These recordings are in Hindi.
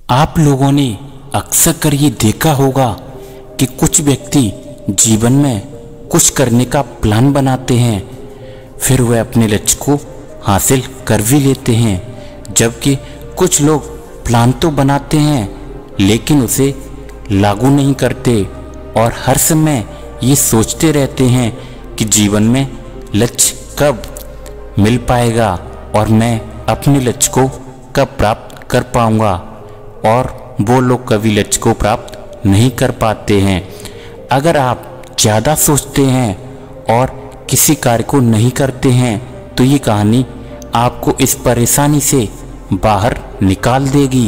आप लोगों ने अक्सर कर ये देखा होगा कि कुछ व्यक्ति जीवन में कुछ करने का प्लान बनाते हैं, फिर वह अपने लक्ष्य को हासिल कर भी लेते हैं। जबकि कुछ लोग प्लान तो बनाते हैं लेकिन उसे लागू नहीं करते और हर समय ये सोचते रहते हैं कि जीवन में लक्ष्य कब मिल पाएगा और मैं अपने लक्ष्य को कब प्राप्त कर पाऊंगा, और वो लोग कभी लक्ष्य को प्राप्त नहीं कर पाते हैं। अगर आप ज़्यादा सोचते हैं और किसी कार्य को नहीं करते हैं तो ये कहानी आपको इस परेशानी से बाहर निकाल देगी।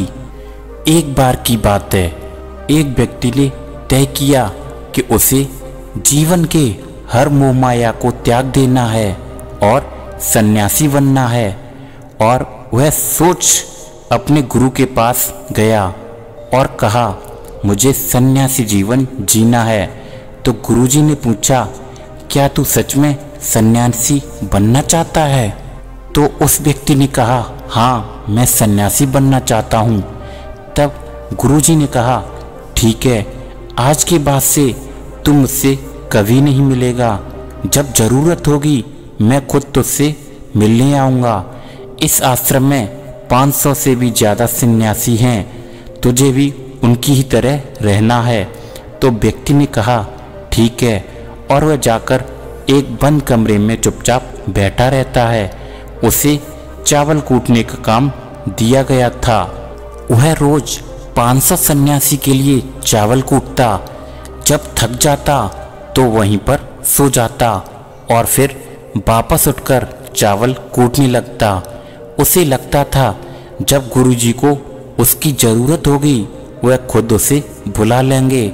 एक बार की बात है, एक व्यक्ति ने तय किया कि उसे जीवन के हर मोह माया को त्याग देना है और सन्यासी बनना है, और वह सोच अपने गुरु के पास गया और कहा मुझे सन्यासी जीवन जीना है। तो गुरुजी ने पूछा क्या तू सच में सन्यासी बनना चाहता है? तो उस व्यक्ति ने कहा हाँ मैं सन्यासी बनना चाहता हूँ। तब गुरुजी ने कहा ठीक है, आज के बाद से तू मुझसे कभी नहीं मिलेगा, जब ज़रूरत होगी मैं खुद तुझसे मिलने आऊँगा। इस आश्रम में 500 से भी ज़्यादा सन्यासी हैं, तुझे भी उनकी ही तरह रहना है। तो व्यक्ति ने कहा ठीक है, और वह जाकर एक बंद कमरे में चुपचाप बैठा रहता है। उसे चावल कूटने का काम दिया गया था। वह रोज 500 सन्यासी के लिए चावल कूटता, जब थक जाता तो वहीं पर सो जाता और फिर वापस उठकर चावल कूटने लगता। उसे लगता था जब गुरुजी को उसकी ज़रूरत होगी वह खुद उसे बुला लेंगे,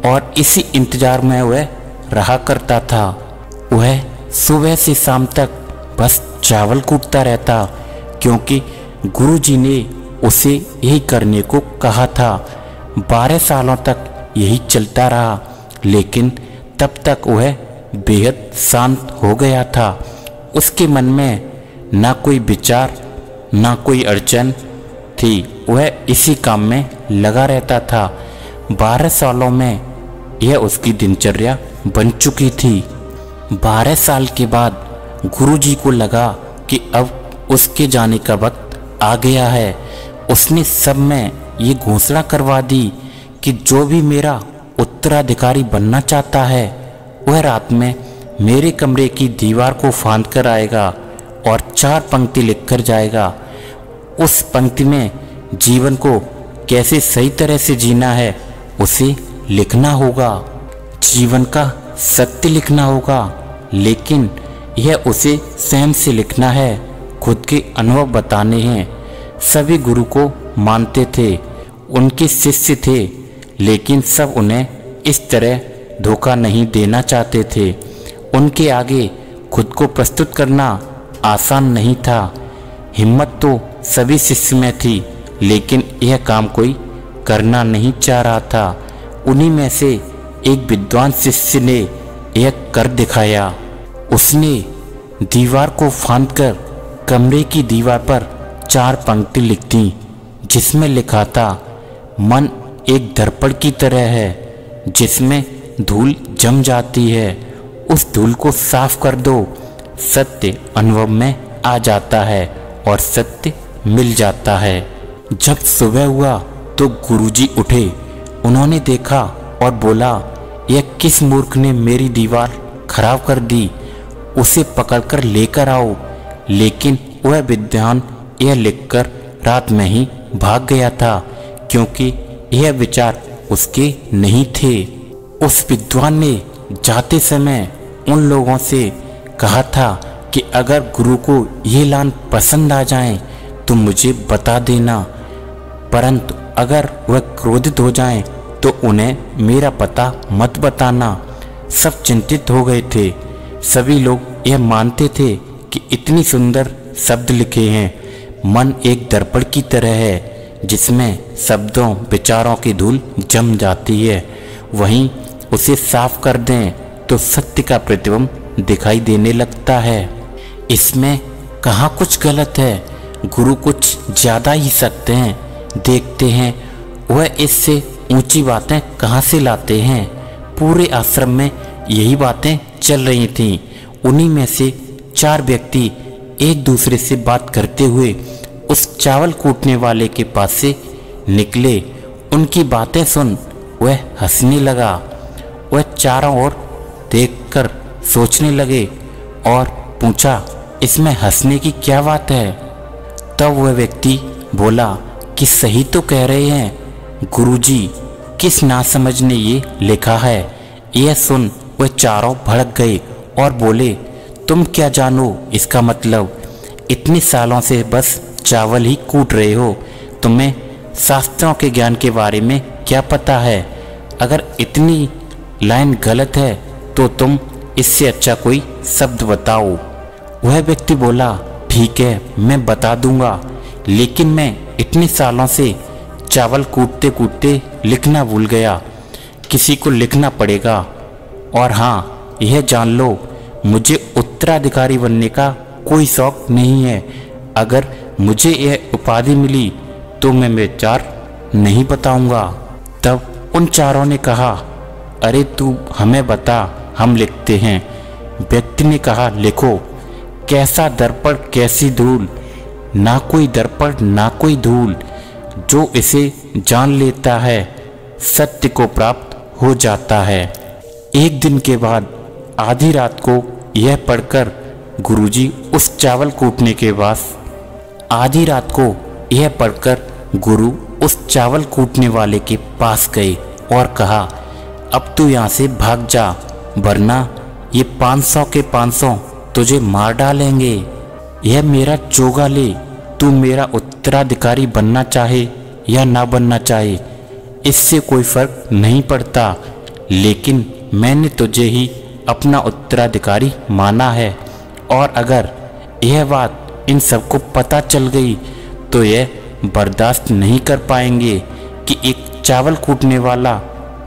और इसी इंतज़ार में वह रहा करता था। वह सुबह से शाम तक बस चावल कूटता रहता, क्योंकि गुरुजी ने उसे यही करने को कहा था। 12 सालों तक यही चलता रहा, लेकिन तब तक वह बेहद शांत हो गया था। उसके मन में ना कोई विचार ना कोई अड़चन थी, वह इसी काम में लगा रहता था। 12 सालों में यह उसकी दिनचर्या बन चुकी थी। 12 साल के बाद गुरुजी को लगा कि अब उसके जाने का वक्त आ गया है। उसने सब में ये घोषणा करवा दी कि जो भी मेरा उत्तराधिकारी बनना चाहता है वह रात में मेरे कमरे की दीवार को फांद कर आएगा और 4 पंक्ति लिखकर जाएगा। उस पंक्ति में जीवन को कैसे सही तरह से जीना है उसे लिखना होगा, जीवन का सत्य लिखना होगा, लेकिन यह उसे स्वयं से लिखना है, खुद के अनुभव बताने हैं। सभी गुरु को मानते थे, उनके शिष्य थे, लेकिन सब उन्हें इस तरह धोखा नहीं देना चाहते थे। उनके आगे खुद को प्रस्तुत करना आसान नहीं था। हिम्मत तो सभी शिष्य में थी, लेकिन यह काम कोई करना नहीं चाह रहा था। उन्हीं में से एक विद्वान शिष्य ने यह कर दिखाया। उसने दीवार को फांदकर कमरे की दीवार पर 4 पंक्ति लिख दी, जिसमें लिखा था मन एक दर्पण की तरह है जिसमें धूल जम जाती है, उस धूल को साफ कर दो, सत्य अनुभव में आ जाता है और सत्य मिल जाता है। जब सुबह हुआ तो गुरुजी उठे। उन्होंने देखा और बोला यह किस मूर्ख ने मेरी दीवार खराब कर दी, उसे पकड़कर लेकर आओ। लेकिन वह विद्वान यह लिखकर रात में ही भाग गया था, क्योंकि यह विचार उसके नहीं थे। उस विद्वान ने जाते समय उन लोगों से कहा था कि अगर गुरु को ये लान पसंद आ जाए तो मुझे बता देना, परंतु अगर वह क्रोधित हो जाएं तो उन्हें मेरा पता मत बताना। सब चिंतित हो गए थे। सभी लोग यह मानते थे कि इतनी सुंदर शब्द लिखे हैं, मन एक दर्पण की तरह है जिसमें शब्दों विचारों की धूल जम जाती है, वहीं उसे साफ कर दें तो सत्य का प्रतिबिंब दिखाई देने लगता है। इसमें कहाँ कुछ गलत है, गुरु कुछ ज़्यादा ही सकते हैं, देखते हैं वह इससे ऊंची बातें कहाँ से लाते हैं। पूरे आश्रम में यही बातें चल रही थीं। उन्हीं में से 4 व्यक्ति एक दूसरे से बात करते हुए उस चावल कूटने वाले के पास से निकले। उनकी बातें सुन वह हंसने लगा। वह चारों ओर देखकर सोचने लगे और पूछा, इसमें हंसने की क्या बात है। तब वह व्यक्ति बोला कि सही तो कह रहे हैं गुरुजी, किस नासमझ ने ये लिखा है। यह सुन वह चारों भड़क गए और बोले, तुम क्या जानो इसका मतलब। इतने सालों से बस चावल ही कूट रहे हो, तुम्हें शास्त्रों के ज्ञान के बारे में क्या पता है। अगर इतनी लाइन गलत है तो तुम इससे अच्छा कोई शब्द बताओ। वह व्यक्ति बोला, ठीक है मैं बता दूंगा, लेकिन मैं इतने सालों से चावल कूटते कूटते लिखना भूल गया। किसी को लिखना पड़ेगा। और हाँ, यह जान लो, मुझे उत्तराधिकारी बनने का कोई शौक नहीं है। अगर मुझे यह उपाधि मिली तो मैं विचार नहीं बताऊंगा। तब उन चारों ने कहा, अरे तू हमें बता, हम लिखते हैं। व्यक्ति ने कहा, लिखो। कैसा दर्पण कैसी धूल, ना कोई दर्पण ना कोई धूल, जो इसे जान लेता है सत्य को प्राप्त हो जाता है। एक दिन के बाद आधी रात को यह पढ़कर गुरुजी उस चावल कूटने के पास गुरु उस चावल कूटने वाले के पास गए और कहा, अब तू यहाँ से भाग जा, वरना ये 500 के 500 तुझे मार डालेंगे। यह मेरा चोगा ले, तू मेरा उत्तराधिकारी बनना चाहे या ना बनना चाहे, इससे कोई फर्क नहीं पड़ता, लेकिन मैंने तुझे ही अपना उत्तराधिकारी माना है। और अगर यह बात इन सबको पता चल गई तो यह बर्दाश्त नहीं कर पाएंगे कि एक चावल कूटने वाला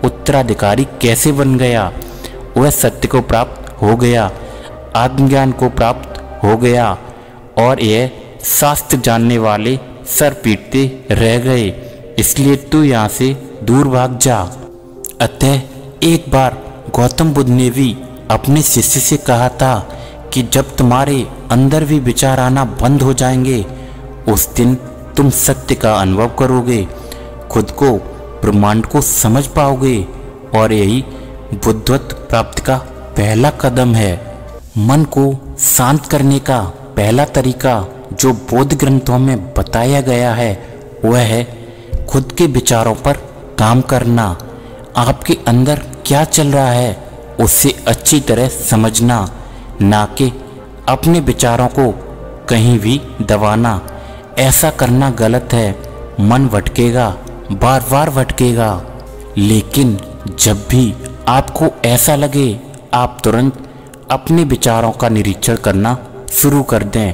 उत्तराधिकारी कैसे बन गया। वह सत्य को प्राप्त हो गया, आत्मज्ञान को प्राप्त हो गया, और यह शास्त्र जानने वाले सर पीटते रह गए। इसलिए तू यहाँ से दूर भाग जा। अतः एक बार गौतम बुद्ध ने भी अपने शिष्य से कहा था कि जब तुम्हारे अंदर भी विचार आना बंद हो जाएंगे, उस दिन तुम सत्य का अनुभव करोगे, खुद को ब्रह्मांड को समझ पाओगे, और यही बुद्धत्व प्राप्ति का पहला कदम है। मन को शांत करने का पहला तरीका जो बौद्ध ग्रंथों में बताया गया है वह है खुद के विचारों पर काम करना। आपके अंदर क्या चल रहा है उससे अच्छी तरह समझना, ना कि अपने विचारों को कहीं भी दबाना। ऐसा करना गलत है। मन भटकेगा, बार बार भटकेगा। लेकिन जब भी आपको ऐसा लगे, आप तुरंत अपने विचारों का निरीक्षण करना शुरू कर दें।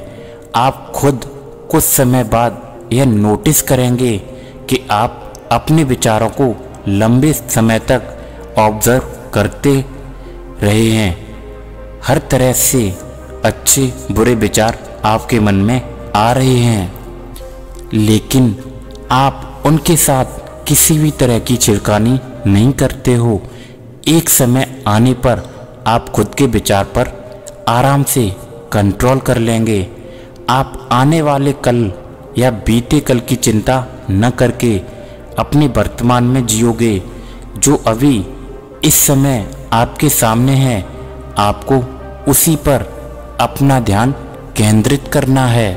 आप खुद कुछ समय बाद यह नोटिस करेंगे कि आप अपने विचारों को लंबे समय तक ऑब्जर्व करते रहे हैं। हर तरह से अच्छे बुरे विचार आपके मन में आ रहे हैं, लेकिन आप उनके साथ किसी भी तरह की छिड़कानी नहीं करते हो। एक समय आने पर आप खुद के विचार पर आराम से कंट्रोल कर लेंगे। आप आने वाले कल या बीते कल की चिंता न करके अपने वर्तमान में जियोगे। जो अभी इस समय आपके सामने है, आपको उसी पर अपना ध्यान केंद्रित करना है।